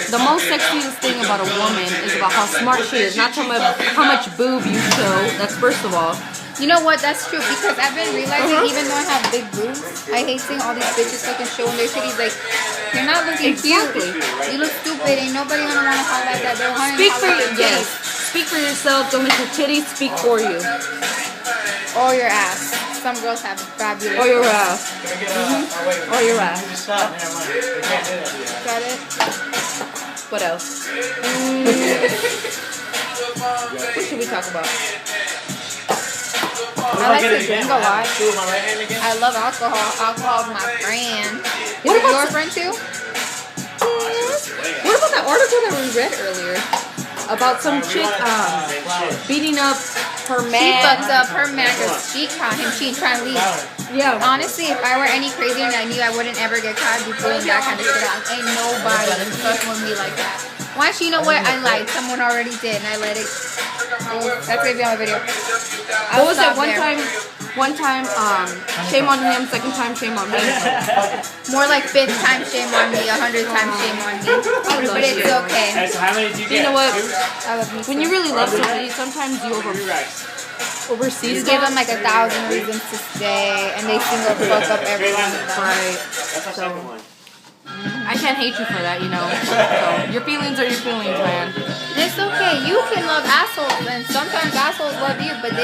The most sexiest thing about a woman is about how smart she is, not how much boob you show. That's first of all. You know what? That's true because I've been realizing even though I have big boobs, I hate seeing all these bitches fucking showing their titties. Like, you're not looking cute. You look stupid. Ain't nobody gonna want to highlight that. They're wanting Speak to for highlight their yes. titties. Speak for yourself. Don't let your titties speak for you. Or your ass. Some girls have fabulous. Or your ass. Or your ass. Got it? What else? What should we talk about? I like to drink a lot. I love alcohol. Alcohol is my friend. What Is it about your friend too? What about that article that we read earlier about some chick beating up her man? She fucked up her man because she caught him cheating, trying to leave. Yeah. Honestly, if I were any crazier and I knew I wouldn't ever get caught, I'd be pulling that kind of shit out. Ain't nobody fucking with me like that. Why? You know what? I lied. Someone already did, and I let it. Oh, that's gonna be on my video. What was it? One time, shame on him. Second time, shame on me. More like 5th time, shame on me. 100th time, shame on me. But it's okay. So how many did you get? You know what? I love you. When you really love somebody, sometimes you oversee You stuff. give them like 1,000 reasons to stay, and they single fuck up everyone. Right. That's our second one. I can't hate you for that, you know. So, your feelings are your feelings, man. It's okay. You can love assholes, and sometimes assholes love you, but they